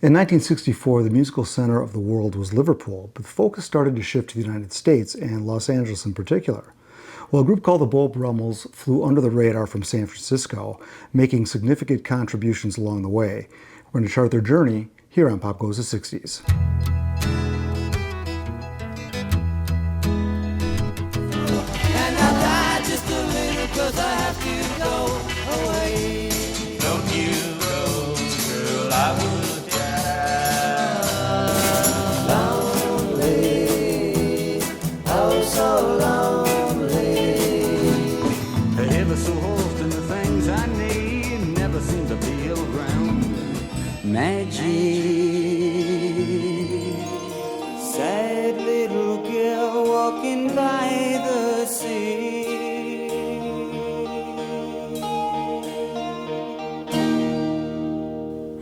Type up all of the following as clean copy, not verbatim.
In 1964, the musical center of the world was Liverpool, but the focus started to shift to the United States and Los Angeles in particular. Well, a group called the Beau Brummels flew under the radar from San Francisco, making significant contributions along the way. We're going to chart their journey here on Pop Goes the 60s. Magic, sad little girl walking by the sea.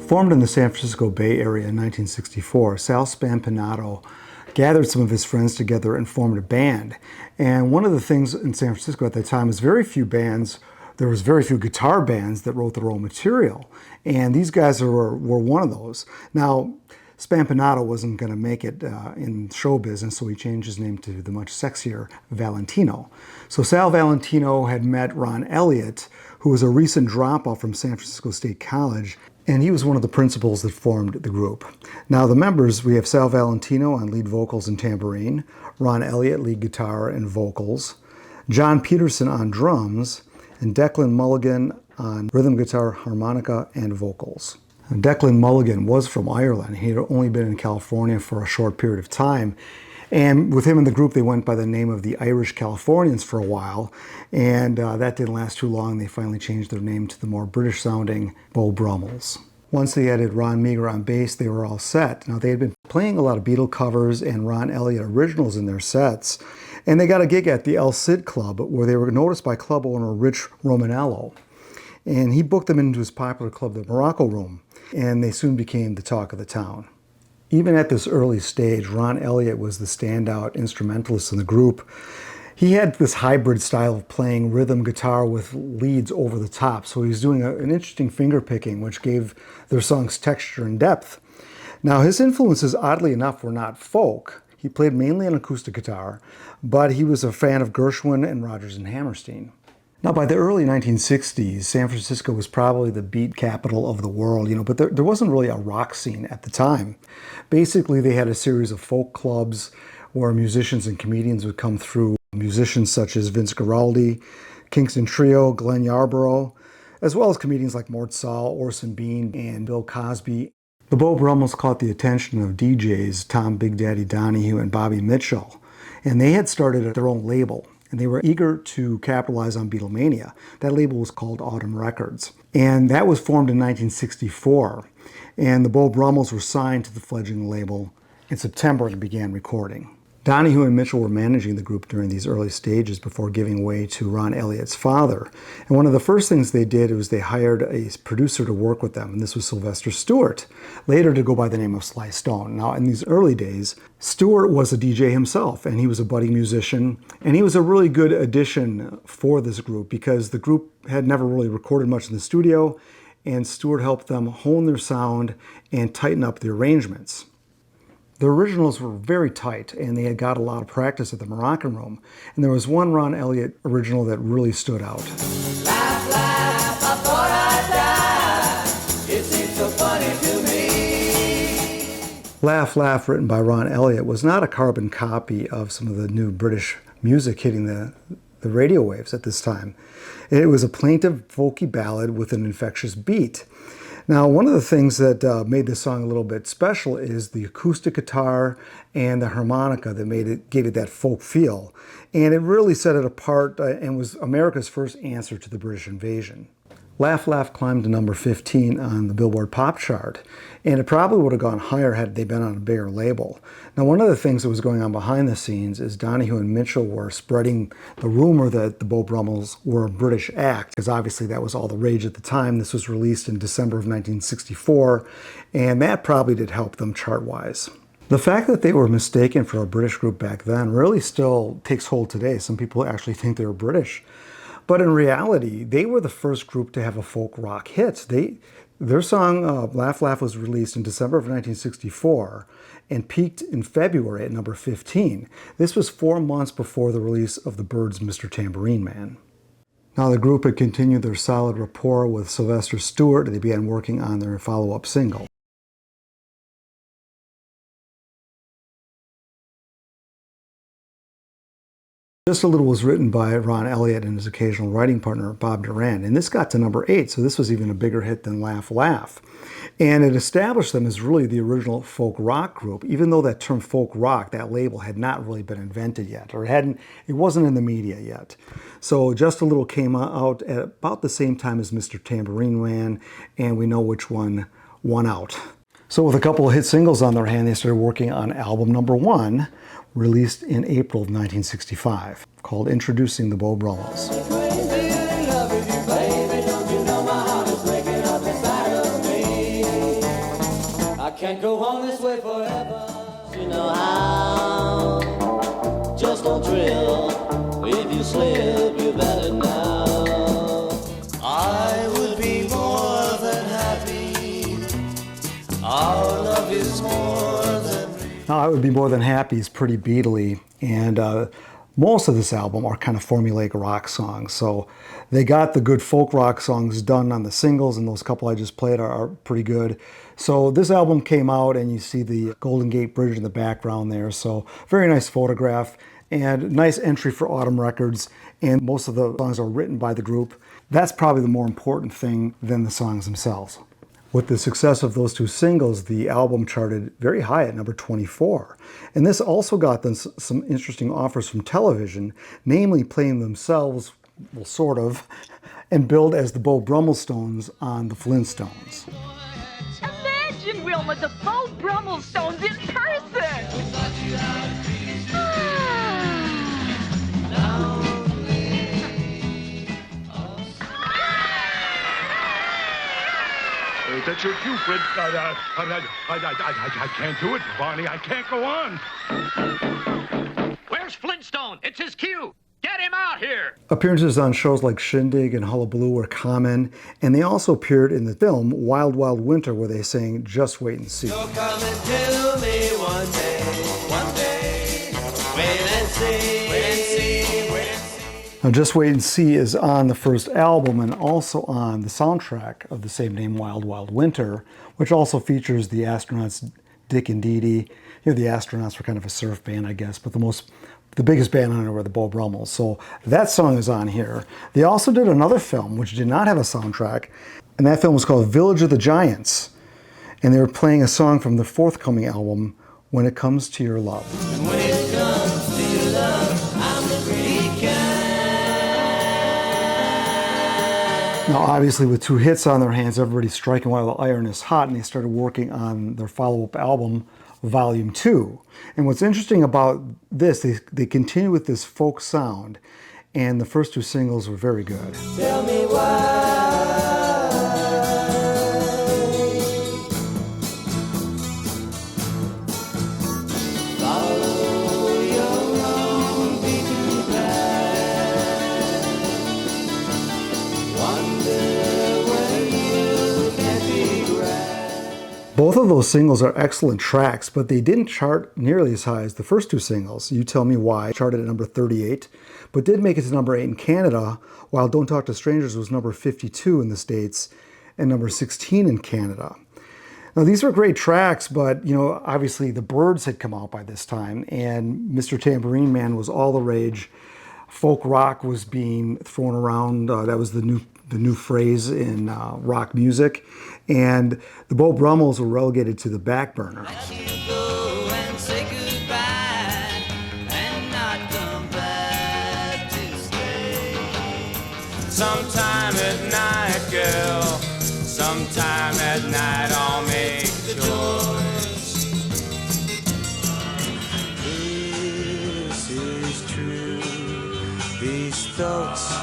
Formed in the San Francisco Bay Area in 1964, Sal Valentino gathered some of his friends together and formed a band. And one of the things in San Francisco at that time was there was very few guitar bands that wrote their own material. And these guys were one of those. Now, Spampinato wasn't going to make it in show business, so he changed his name to the much sexier Valentino. So Sal Valentino had met Ron Elliot, who was a recent dropout from San Francisco State College, and he was one of the principals that formed the group. Now the members, we have Sal Valentino on lead vocals and tambourine, Ron Elliot lead guitar and vocals, John Peterson on drums, and Declan Mulligan on rhythm guitar, harmonica, and vocals. And Declan Mulligan was from Ireland. He had only been in California for a short period of time. And with him in the group, they went by the name of the Irish Californians for a while. And that didn't last too long. They finally changed their name to the more British-sounding BEAU Brummels. Once they added Ron Meager on bass, they were all set. Now, they had been playing a lot of Beatle covers and Ron Elliot originals in their sets. And they got a gig at the El Cid Club, where they were noticed by club owner Rich Romanello. And he booked them into his popular club, the Morocco Room. And they soon became the talk of the town. Even at this early stage, Ron Elliot was the standout instrumentalist in the group. He had this hybrid style of playing rhythm guitar with leads over the top. So he was doing an interesting finger picking, which gave their songs texture and depth. Now, his influences, oddly enough, were not folk. He played mainly on acoustic guitar, but he was a fan of Gershwin and Rodgers and Hammerstein. Now, by the early 1960s, San Francisco was probably the beat capital of the world, but there wasn't really a rock scene at the time. Basically, they had a series of folk clubs where musicians and comedians would come through. Musicians such as Vince Guaraldi, Kingston Trio, Glenn Yarborough, as well as comedians like Mort Sahl, Orson Bean, and Bill Cosby. The Beau Brummels caught the attention of DJs Tom Big Daddy Donahue and Bobby Mitchell, and they had started their own label, and they were eager to capitalize on Beatlemania. That label was called Autumn Records, and that was formed in 1964, and the Beau Brummels were signed to the fledgling label in September and began recording. Donahue and Mitchell were managing the group during these early stages before giving way to Ron Elliot's father. And one of the first things they did was they hired a producer to work with them, and this was Sylvester Stewart, later to go by the name of Sly Stone. Now, in these early days, Stewart was a DJ himself, and he was a budding musician, and he was a really good addition for this group because the group had never really recorded much in the studio, and Stewart helped them hone their sound and tighten up the arrangements. The originals were very tight, and they had got a lot of practice at the Moroccan Room. And there was one Ron Elliot original that really stood out. Laugh, laugh, I thought I'd die. It seems so funny to me. Laugh, Laugh, written by Ron Elliot, was not a carbon copy of some of the new British music hitting the radio waves at this time. It was a plaintive, folky ballad with an infectious beat. Now, one of the things that made this song a little bit special is the acoustic guitar and the harmonica that gave it that folk feel. And it really set it apart and was America's first answer to the British invasion. Laugh Laugh climbed to number 15 on the Billboard Pop chart, and it probably would have gone higher had they been on a bigger label. Now, one of the things that was going on behind the scenes is Donahue and Mitchell were spreading the rumor that the Beau Brummels were a British act, because obviously that was all the rage at the time. This was released in December of 1964, and that probably did help them chart-wise. The fact that they were mistaken for a British group back then really still takes hold today. Some people actually think they were British. But in reality, they were the first group to have a folk rock hit. Their song, Laugh Laugh, was released in December of 1964 and peaked in February at number 15. This was 4 months before the release of the Byrds' Mr. Tambourine Man. Now, the group had continued their solid rapport with Sylvester Stewart, and they began working on their follow-up single. Just a Little was written by Ron Elliot and his occasional writing partner, Bob Duran, and this got to number 8, so this was even a bigger hit than Laugh Laugh. And it established them as really the original folk rock group, even though that term folk rock, that label, had not really been invented yet, or it wasn't in the media yet. So Just a Little came out at about the same time as Mr. Tambourine Man, and we know which one won out. So with a couple of hit singles on their hand, they started working on album number 1, released in April of 1965, called Introducing the Beau Brummels. I can't go on this way forever. You know how, just don't thrill. If you slip, you better know. I would be more than happy. Our love is more than. Now, I Would Be More Than Happy is pretty Beatley, and most of this album are kind of formulaic rock songs. So they got the good folk rock songs done on the singles, and those couple I just played are pretty good. So this album came out, and you see the Golden Gate Bridge in the background there. So very nice photograph, and nice entry for Autumn Records. And most of the songs are written by the group. That's probably the more important thing than the songs themselves. With the success of those 2 singles, the album charted very high at number 24. And this also got them some interesting offers from television, namely playing themselves, well, sort of, and billed as the Beau Brummel Stones on the Flintstones. Imagine, Wilma, the Beau Brummel Stones in person! That's your cue, Fred. I can't do it, Barney. I can't go on. Where's Flintstone? It's his cue. Get him out here. Appearances on shows like Shindig and Hullabaloo were common, and they also appeared in the film Wild Wild Winter, where they sang Just Wait and See. You'll come and tell me one day, wait and see, wait and see, wait and see. Now, Just Wait and See is on the first album and also on the soundtrack of the same name, Wild Wild Winter, which also features the astronauts Dick and Dee Dee. You know, the astronauts were kind of a surf band, I guess, but the biggest band on it were the Beau Brummels. So that song is on here. They also did another film which did not have a soundtrack, and that film was called Village of the Giants. And they were playing a song from the forthcoming album, When It Comes to Your Love. And when it comes to your love, I'm the pretty kind. Now, obviously, with 2 hits on their hands, everybody's striking while the iron is hot, and they started working on their follow-up album, Volume 2. And what's interesting about this, they continue with this folk sound, and the first 2 singles were very good. Tell me why. Follow your own beaten path. Wonder where you can be grasped. Both of those singles are excellent tracks, but they didn't chart nearly as high as the first 2 singles. You Tell Me Why charted at number 38, but did make it to number 8 in Canada, while Don't Talk to Strangers was number 52 in the States and number 16 in Canada. Now, these were great tracks, but, you know, obviously the Byrds had come out by this time, and Mr. Tambourine Man was all the rage. Folk rock was being thrown around. That was the new phrase in rock music. And the Beau Brummels were relegated to the back burner. You go and say goodbye and not come back to stay. Sometime at night, girl. Sometime at night I'll make the choice. This is true. These thoughts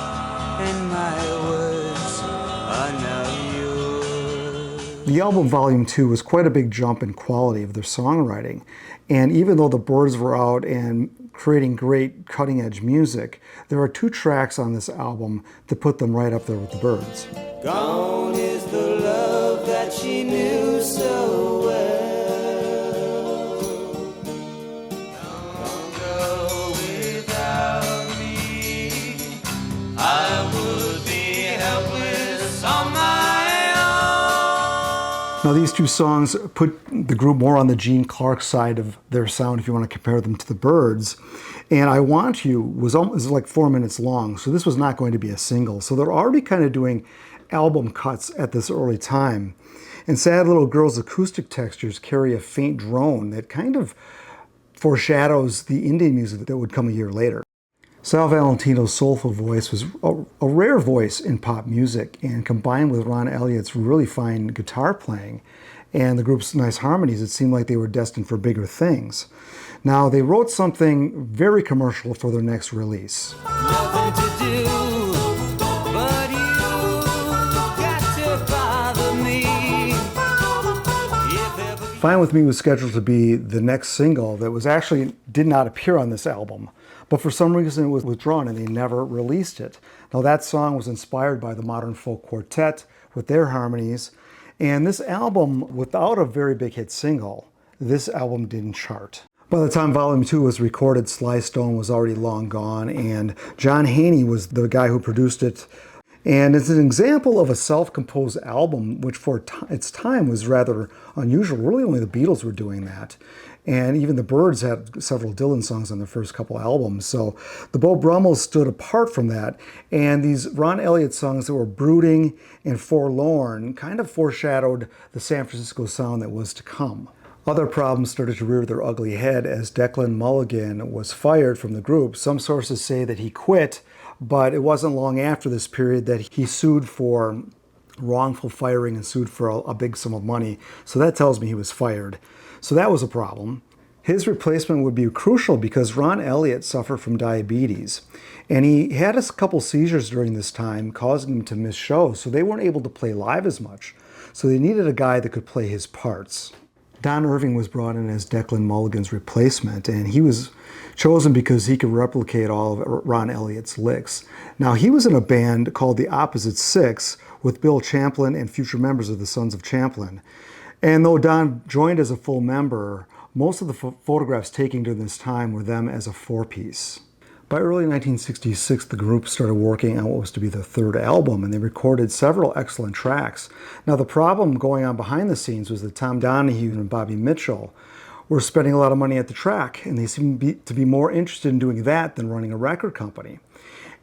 and my words are now yours. The album Volume 2 was quite a big jump in quality of their songwriting. And even though the Byrds were out and creating great cutting-edge music, there are 2 tracks on this album to put them right up there with the Byrds. Gone is the love that Now these two songs put the group more on the Gene Clark side of their sound if you want to compare them to the Byrds. And I Want You was like 4 minutes long, so this was not going to be a single. So they're already kind of doing album cuts at this early time. And Sad Little Girl's acoustic textures carry a faint drone that kind of foreshadows the indie music that would come a year later. Sal Valentino's soulful voice was a rare voice in pop music, and combined with Ron Elliott's really fine guitar playing and the group's nice harmonies, it seemed like they were destined for bigger things. Now, they wrote something very commercial for their next release. Nothing to do, but you got to bother me. If ever Fine With Me was scheduled to be the next single that was actually did not appear on this album, but for some reason it was withdrawn and they never released it. Now that song was inspired by the Modern Folk Quartet with their harmonies, and this album, without a very big hit single, this album didn't chart. By the time Volume 2 was recorded, Sly Stone was already long gone, and John Haney was the guy who produced it. And it's an example of a self-composed album, which for its time was rather unusual. Really only the Beatles were doing that. And even the Byrds had several Dylan songs on their first couple albums. So the Beau Brummels stood apart from that. And these Ron Elliot songs that were brooding and forlorn kind of foreshadowed the San Francisco sound that was to come. Other problems started to rear their ugly head as Declan Mulligan was fired from the group. Some sources say that he quit, but it wasn't long after this period that he sued for wrongful firing and sued for a big sum of money. So that tells me he was fired. So that was a problem. His replacement would be crucial because Ron Elliot suffered from diabetes. And he had a couple seizures during this time, causing him to miss shows. So they weren't able to play live as much. So they needed a guy that could play his parts. Don Irving was brought in as Declan Mulligan's replacement, and he was chosen because he could replicate all of Ron Elliott's licks. Now, he was in a band called the Opposite Six with Bill Champlin and future members of the Sons of Champlin. And though Don joined as a full member, most of the photographs taken during this time were them as a four-piece. By early 1966, the group started working on what was to be their third album, and they recorded several excellent tracks. Now, the problem going on behind the scenes was that Tom Donahue and Bobby Mitchell were spending a lot of money at the track, and they seemed to be more interested in doing that than running a record company.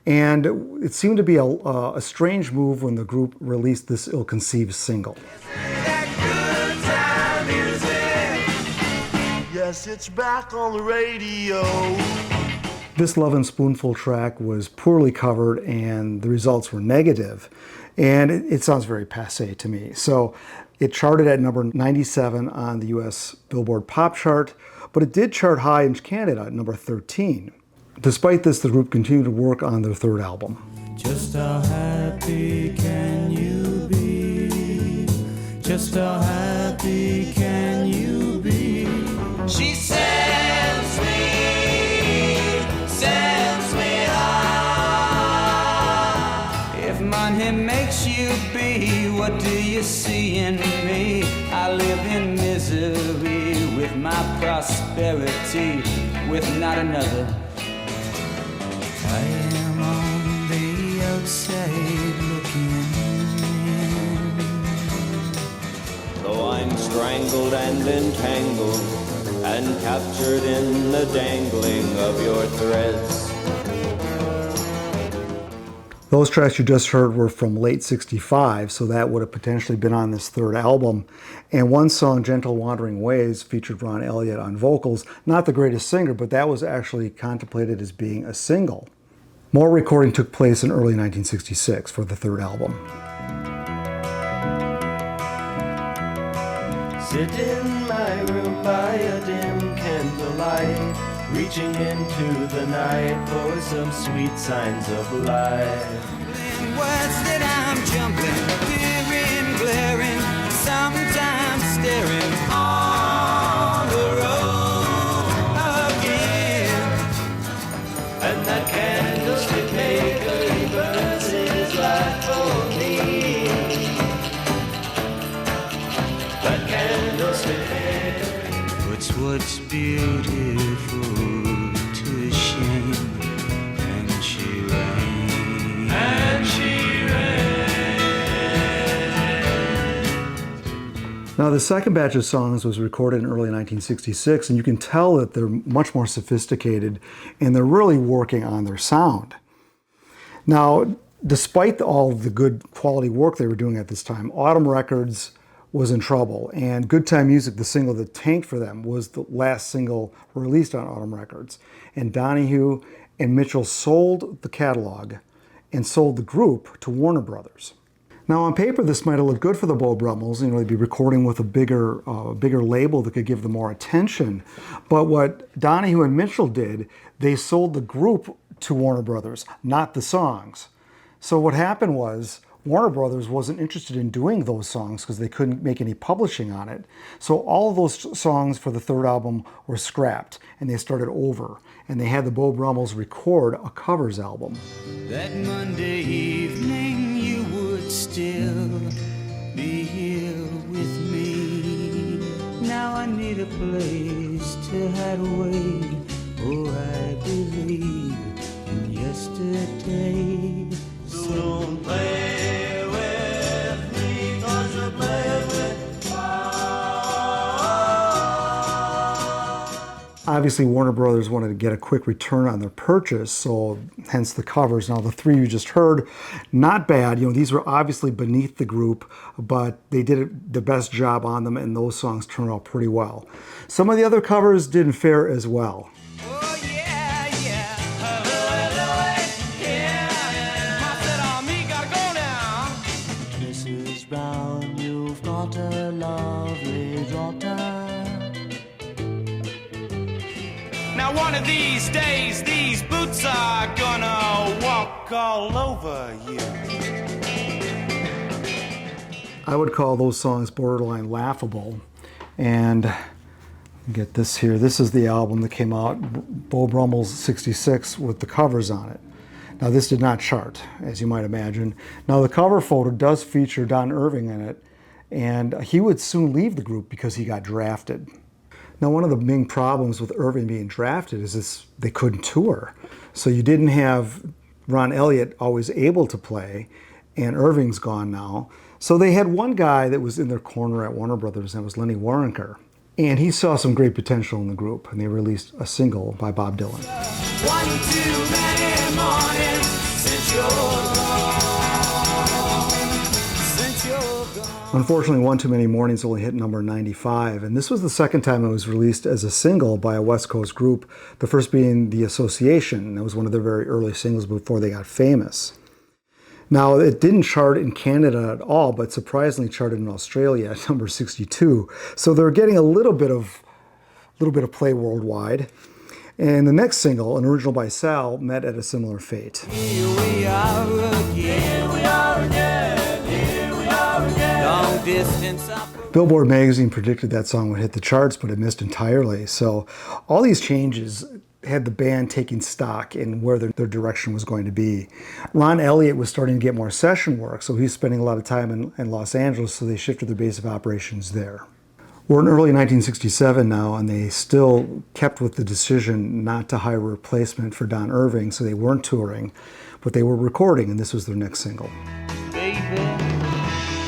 And it seemed to be a strange move when the group released this ill-conceived single. Yes, it's back on the radio. This Lovin' Spoonful track was poorly covered and the results were negative. And it sounds very passé to me. So it charted at number 97 on the US Billboard Pop chart, but it did chart high in Canada at number 13. Despite this, the group continued to work on their third album. just how happy can you be? Just how happy can you be? She sends me high. If money makes you be, what do you see in me? I live in misery with my prosperity, with not another. I am on the outside looking in. Though I'm strangled and entangled and captured in the dangling of your threads. Those tracks you just heard were from late '65, so that would have potentially been on this third album. And one song, Gentle Wandering Ways, featured Ron Elliot on vocals. Not the greatest singer, but that was actually contemplated as being a single. More recording took place in early 1966 for the third album. Sit in my room by a dim candlelight, reaching into the night for some sweet signs of life. Words that I'm jumping, peering, glaring, sometimes staring on the road again. And that candlestick maker, he burns his light for me. That candlestick maker Puts what's beautiful to shame, and she ran. and she ran. Now, the second batch of songs was recorded in early 1966, and you can tell that they're much more sophisticated, and they're really working on their sound. Now, despite all the good quality work they were doing at this time, Autumn Records was in trouble, and Good Time Music, the single that tanked for them, was the last single released on Autumn Records. And Donahue and Mitchell sold the catalog and sold the group to Warner Brothers. Now, on paper, this might have looked good for the Beau Brummels. They'd be recording with a bigger label that could give them more attention. But what Donahue and Mitchell did, they sold the group to Warner Brothers, not the songs. So what happened was, Warner Brothers wasn't interested in doing those songs because they couldn't make any publishing on it. So all of those songs for the third album were scrapped, and they started over. And they had the Beau Brummels record a covers album. That Monday evening you would still be here with me. Now I need a place to hide away. Oh, I believe in yesterday. So don't play with me, 'cause you're playing with Obviously, Warner Brothers wanted to get a quick return on their purchase, so hence the covers. Now, the three you just heard, not bad. These were obviously beneath the group, but they did the best job on them, and those songs turned out pretty well. Some of the other covers didn't fare as well. oh yeah, yeah. Mrs. Brown, you've got a lovely daughter. Now one of these days, these boots are gonna walk all over you. I would call those songs borderline laughable. And get this here. This is the album that came out, Beau Brummels '66, with the covers on it. Now, this did not chart, as you might imagine. Now, the cover photo does feature Don Irving in it, and he would soon leave the group because he got drafted. Now, one of the main problems with Irving being drafted is they couldn't tour. So you didn't have Ron Elliot always able to play, and Irving's gone now. So they had one guy that was in their corner at Warner Brothers, and that was Lenny Waronker. And he saw some great potential in the group, and they released a single by Bob Dylan. One too many mornings since you're gone. Since you're gone. Unfortunately, One Too Many Mornings only hit number 95, and this was the second time it was released as a single by a West Coast group, the first being The Association. That was one of their very early singles before they got famous. Now, it didn't chart in Canada at all, but surprisingly charted in Australia at number 62. So they're getting a little bit of play worldwide. And the next single, an original by Sal, met at a similar fate. Here we are again. Here we are again. Here we are again. Long distance up. Billboard magazine predicted that song would hit the charts, but it missed entirely. So all these changes had the band taking stock in where their direction was going to be. Ron Elliot was starting to get more session work, so he's spending a lot of time in Los Angeles, so they shifted their base of operations there. We're in early 1967 now, and they still kept with the decision not to hire a replacement for Don Irving, so they weren't touring, but they were recording, and this was their next single. Baby,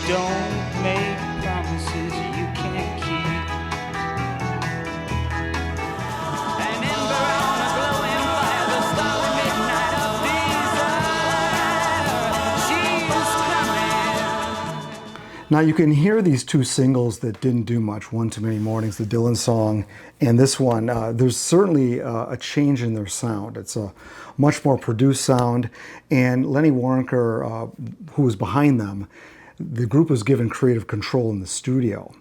don't make promises you can't keep. An ember on a glowing fire, the starry midnight of desire. She's coming. Now you can hear these two singles that didn't do much, One Too Many Mornings, the Dylan song, and this one. There's certainly a change in their sound. It's a much more produced sound, and Lenny Waronker, who was behind them, the group was given creative control in the studio.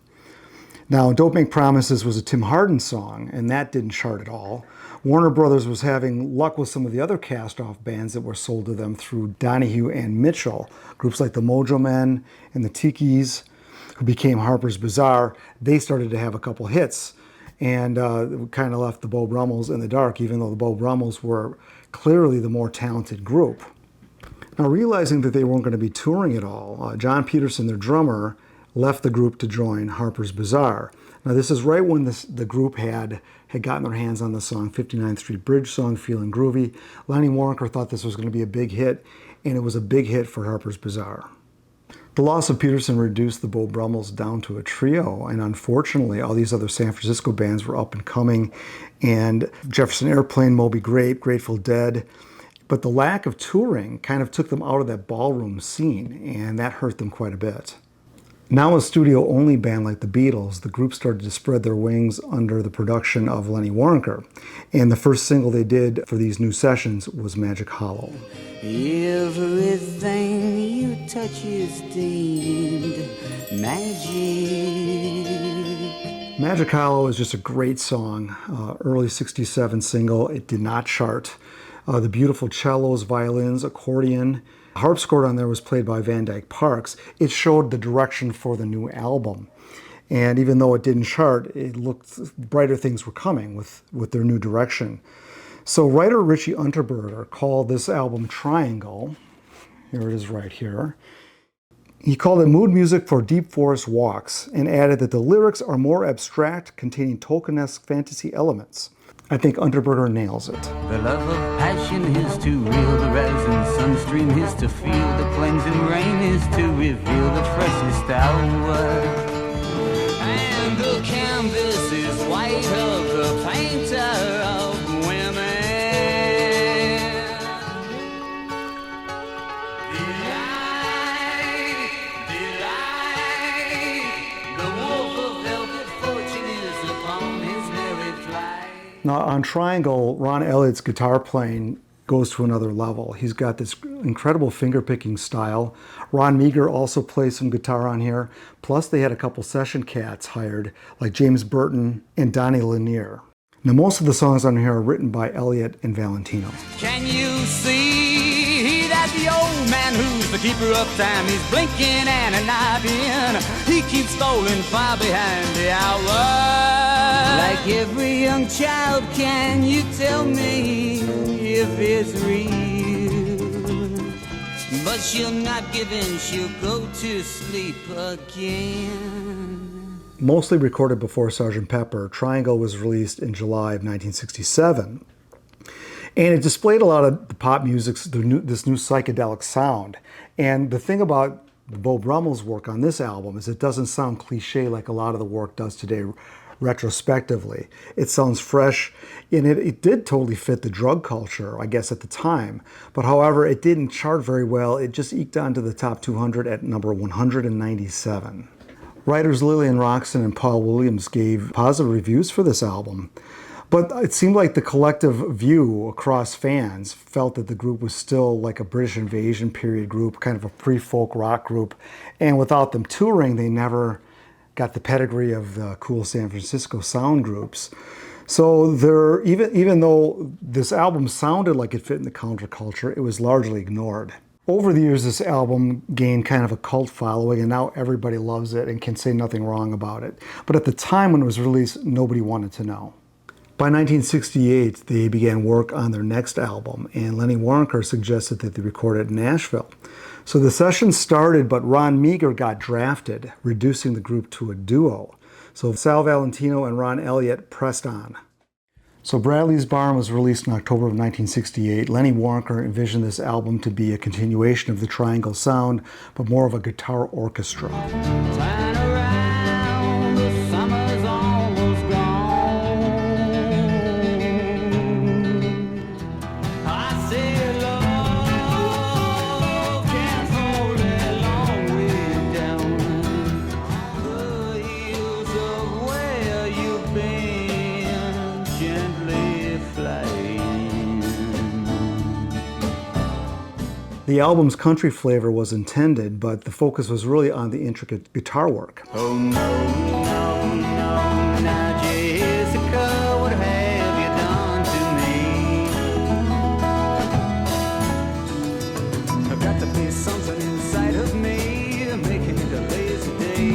Now, Don't Make Promises was a Tim Hardin song, and that didn't chart at all. Warner Brothers was having luck with some of the other cast-off bands that were sold to them through Donahue and Mitchell. Groups like the Mojo Men and the Tikis, who became Harper's Bazaar, they started to have a couple hits, and kind of left the Beau Brummels in the dark, even though the Beau Brummels were clearly the more talented group. Now, realizing that they weren't going to be touring at all, John Peterson, their drummer, left the group to join Harper's Bazaar. Now, this is right when the group had gotten their hands on the song 59th Street Bridge song, Feeling Groovy. Lenny Waronker thought this was going to be a big hit, and it was a big hit for Harper's Bazaar. The loss of Peterson reduced the Beau Brummels down to a trio, and unfortunately all these other San Francisco bands were up and coming, and Jefferson Airplane, Moby Grape, Grateful Dead. But the lack of touring kind of took them out of that ballroom scene, and that hurt them quite a bit. Now a studio-only band like the Beatles, the group started to spread their wings under the production of Lenny Waronker, and the first single they did for these new sessions was Magic Hollow. Everything you touch is deemed magic. Magic Hollow is just a great song, early '67 single. It did not chart. The beautiful cellos, violins, accordion, harpsichord on there was played by Van Dyke Parks. It showed the direction for the new album. And even though it didn't chart, it looked brighter things were coming with their new direction. So writer Richie Unterberger called this album Triangle. Here it is right here. He called it mood music for deep forest walks and added that the lyrics are more abstract, containing Tolkien-esque fantasy elements. I think Unterberger nails it. The love of passion is to reel the rising sunstream is to feel the cleansing rain is to reveal the freshest hour. And the canvas is white of the painter of women. Delight, the wolf of velvet fortune is upon his merry flight. Now on Triangle, Ron Elliott's guitar playing goes to another level. He's got this incredible finger-picking style. Ron Meager also plays some guitar on here. Plus they had a couple session cats hired, like James Burton and Donnie Lanier. Now most of the songs on here are written by Elliot and Valentino. Can you see that the old man who's the keeper of time, he's blinking and a nodding, he keeps falling far behind the hour. Like every young child, can you tell me if it's real? But she'll not give in, she'll go to sleep again. Mostly recorded before Sgt. Pepper, Triangle was released in July of 1967. And it displayed a lot of the pop music's, this new psychedelic sound. And the thing about Beau Brummel's work on this album is it doesn't sound cliche like a lot of the work does today retrospectively. It sounds fresh, and it did totally fit the drug culture, I guess, at the time. But however, it didn't chart very well. It just eked onto the top 200 at number 197. Writers Lillian Roxon and Paul Williams gave positive reviews for this album, but it seemed like the collective view across fans felt that the group was still like a British Invasion period group, kind of a pre-folk rock group, and without them touring, they never got the pedigree of the cool San Francisco sound groups. So even though this album sounded like it fit in the counterculture, it was largely ignored. Over the years, this album gained kind of a cult following, and now everybody loves it and can say nothing wrong about it. But at the time when it was released, nobody wanted to know. By 1968, they began work on their next album, and Lenny Waronker suggested that they record it in Nashville. So the sessions started, but Ron Meager got drafted, reducing the group to a duo. So Sal Valentino and Ron Elliot pressed on. So Bradley's Barn was released in October of 1968. Lenny Waronker envisioned this album to be a continuation of the Triangle sound, but more of a guitar orchestra. Turn around, the summer's almost gone. I say love can't hold a long way down the hills of where you've been gently flying. The album's country flavor was intended, but the focus was really on the intricate guitar work. Oh no, no, no, now Jessica, what have you done to me? I've got to be something inside of me, making it a lazy day,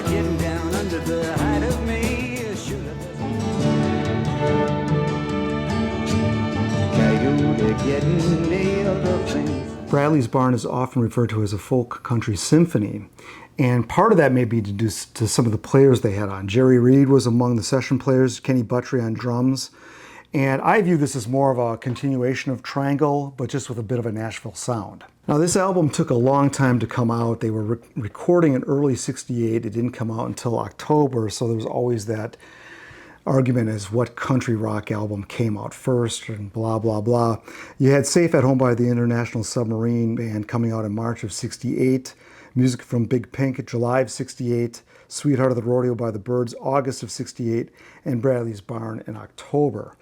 getting down under the height of me, coyote getting the other things. Bradley's Barn is often referred to as a folk country symphony, and part of that may be due to some of the players they had on. Jerry Reed was among the session players, Kenny Buttrey on drums, And I view this as more of a continuation of Triangle, but just with a bit of a Nashville sound. Now this album took a long time to come out. They were recording in early '68. It didn't come out until October, so there was always that argument as what country rock album came out first and blah, blah, blah. You had Safe at Home by the International Submarine Band coming out in March of '68. Music from Big Pink, July of '68. Sweetheart of the Rodeo by the Byrds, August of '68. And Bradley's Barn in October.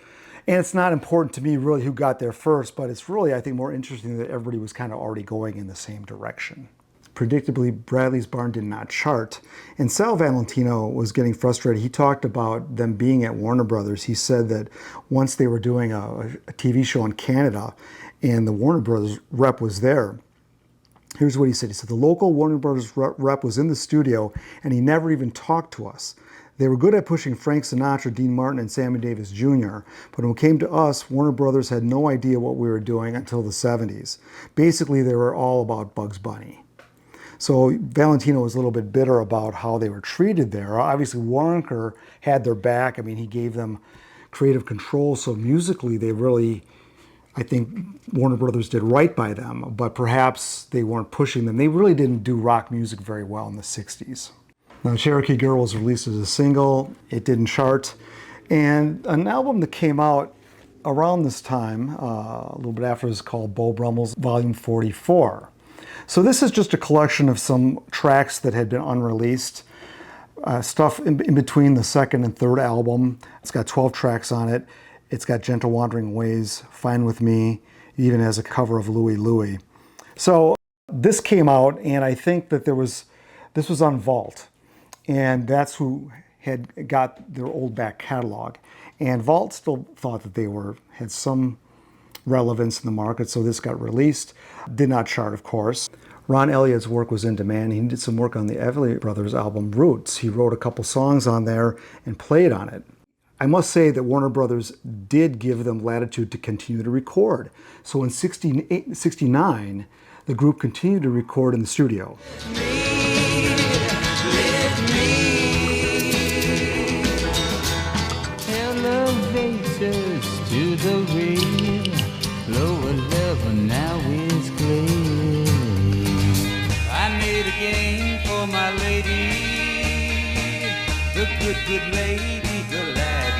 And it's not important to me really who got there first, but it's really, I think, more interesting that everybody was kind of already going in the same direction. Predictably, Bradley's Barn did not chart, and Sal Valentino was getting frustrated. He talked about them being at Warner Brothers. He said that once they were doing a TV show in Canada, and the Warner Brothers rep was there. Here's what he said. He said, the local Warner Brothers rep was in the studio, and he never even talked to us. They were good at pushing Frank Sinatra, Dean Martin, and Sammy Davis Jr., but when it came to us, Warner Brothers had no idea what we were doing until the 70s. Basically, they were all about Bugs Bunny. So Valentino was a little bit bitter about how they were treated there. Obviously, Waronker had their back. I mean, he gave them creative control, so musically they really, I think Warner Brothers did right by them, but perhaps they weren't pushing them. They really didn't do rock music very well in the 60s. Now, Cherokee Girl was released as a single. It didn't chart. And an album that came out around this time, a little bit after, is called Beau Brummels Volume 44. So this is just a collection of some tracks that had been unreleased, stuff in between the second and third album. It's got 12 tracks on it. It's got Gentle Wandering Ways, Fine With Me, it even has a cover of Louie Louie. So this came out, and I think that this was on Vault. And that's who had got their old back catalog. And Vault still thought that they had some relevance in the market, so this got released. Did not chart, of course. Ron Elliott's work was in demand. He did some work on the Everly Brothers album, Roots. He wrote a couple songs on there and played on it. I must say that Warner Brothers did give them latitude to continue to record. So in '69, the group continued to record in the studio. Elevators to the rear, lower level now is clear. I made a game for my lady, the good lady, the lad.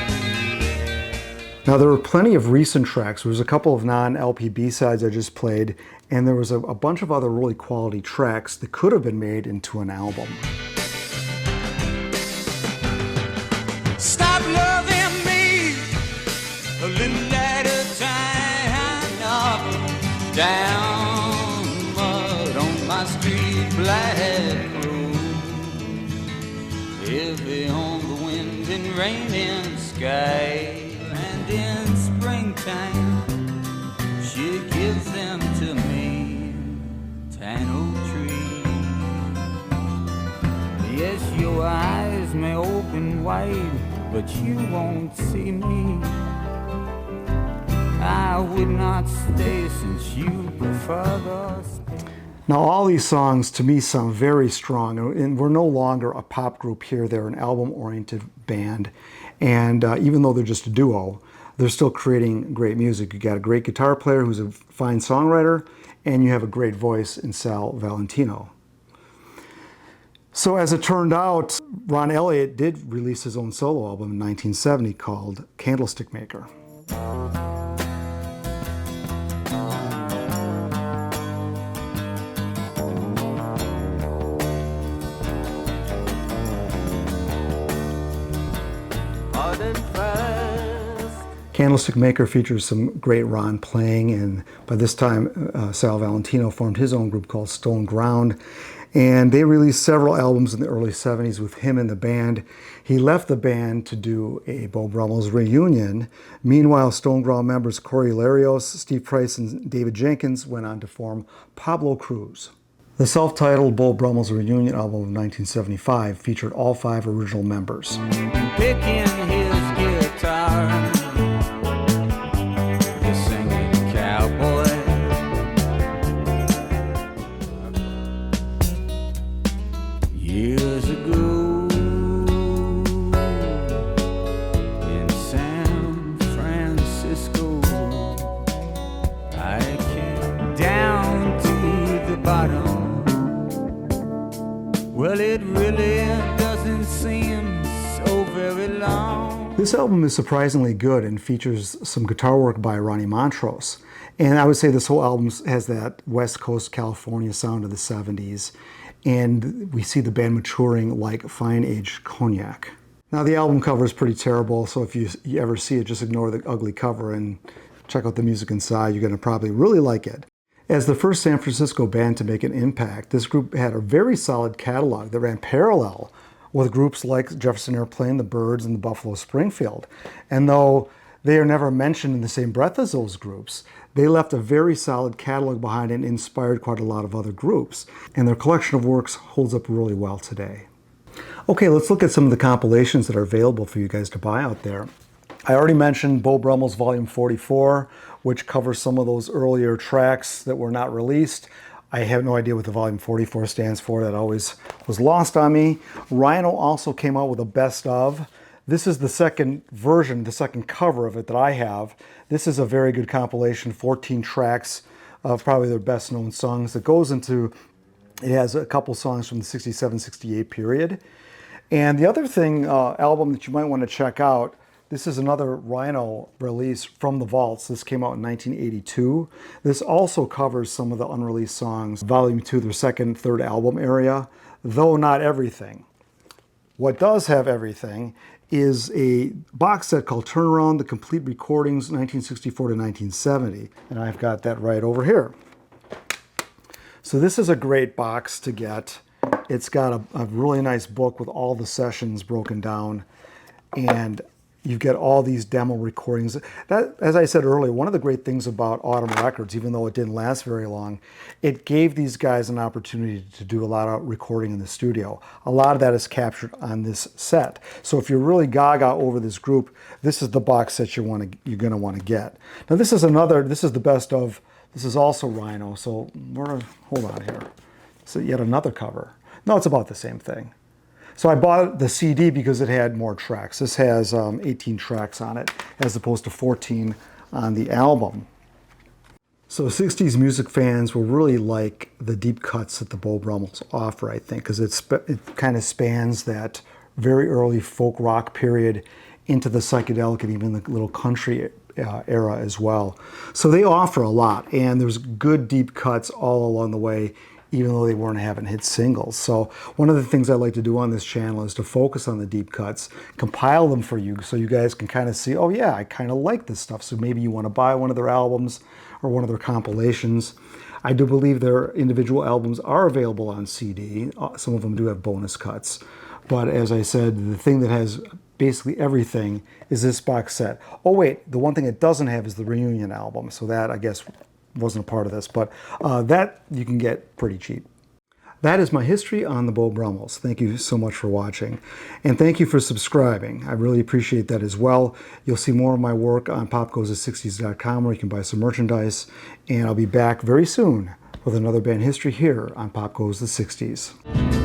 Now there were plenty of recent tracks. There was a couple of non-LP B-sides I just played, and there was a bunch of other really quality tracks that could have been made into an album. Stop loving me a little at a time, up, down, mud on my street, black road, heavy on the wind and rain and sky, and in springtime she gives them to me, tan oak tree. Yes, your eyes may open wide, but you won't see me. I would not stay since you prefer the stay. Now all these songs to me sound very strong, and we're no longer a pop group here. They're an album-oriented band, and even though they're just a duo, they're still creating great music. You got a great guitar player who's a fine songwriter, and you have a great voice in Sal Valentino. So as it turned out, Ron Elliot did release his own solo album in 1970 called Candlestick Maker. Candlestick Maker features some great Ron playing, and by this time Sal Valentino formed his own group called Stone Ground, and they released several albums in the early 70s with him in the band. He left the band to do a Beau Brummels reunion. Meanwhile, Stone Ground members Corey Larios, Steve Price, and David Jenkins went on to form Pablo Cruz. The self-titled Beau Brummels reunion album of 1975 featured all 5 original members. Picking his guitar, he's singing cowboy. Years ago in San Francisco, very long. This album is surprisingly good and features some guitar work by Ronnie Montrose. And I would say this whole album has that West Coast California sound of the 70s. And we see the band maturing like fine-aged cognac. Now the album cover is pretty terrible, so if you ever see it, just ignore the ugly cover and check out the music inside. You're going to probably really like it. As the first San Francisco band to make an impact, this group had a very solid catalog that ran parallel with groups like Jefferson Airplane, the Byrds, and the Buffalo Springfield. And though they are never mentioned in the same breath as those groups, they left a very solid catalog behind and inspired quite a lot of other groups. And their collection of works holds up really well today. Okay, let's look at some of the compilations that are available for you guys to buy out there. I already mentioned Beau Brummels Volume 44, which covers some of those earlier tracks that were not released. I have no idea what the Volume 44 stands for. That always was lost on me. Rhino also came out with a best of. This is the second version, the second cover of it that I have. This is a very good compilation, 14 tracks of probably their best known songs. It goes into, it has a couple songs from the 67-68 period. And the other thing, album that you might want to check out, this is another Rhino release from the Vaults. This came out in 1982. This also covers some of the unreleased songs, Volume 2, their second, third album area, though not everything. What does have everything is a box set called Turnaround, the Complete Recordings, 1964 to 1970. And I've got that right over here. So this is a great box to get. It's got a really nice book with all the sessions broken down. And you get all these demo recordings. That, as I said earlier, one of the great things about Autumn Records, even though it didn't last very long, it gave these guys an opportunity to do a lot of recording in the studio. A lot of that is captured on this set. So if you're really gaga over this group, this is the box set you're going to want to get. Now this is the best of, this is also Rhino, so hold on here. So yet another cover. No, it's about the same thing. So I bought the CD because it had more tracks. This has 18 tracks on it, as opposed to 14 on the album. So 60s music fans will really like the deep cuts that the Beau Brummels offer, I think, because it kind of spans that very early folk rock period into the psychedelic and even the little country era as well. So they offer a lot, and there's good deep cuts all along the way, even though they weren't having hit singles. So one of the things I like to do on this channel is to focus on the deep cuts, compile them for you so you guys can kind of see, oh yeah, I kind of like this stuff. So maybe you want to buy one of their albums or one of their compilations. I do believe their individual albums are available on CD. Some of them do have bonus cuts. But as I said, the thing that has basically everything is this box set. Oh wait, the one thing it doesn't have is the reunion album. So that, I guess, wasn't a part of this, but that you can get pretty cheap. That is my history on the Beau Brummels. Thank you so much for watching, and thank you for subscribing. I really appreciate that as well. You'll see more of my work on popgoesthe60s.com, where you can buy some merchandise, and I'll be back very soon with another band history here on Pop Goes the 60s.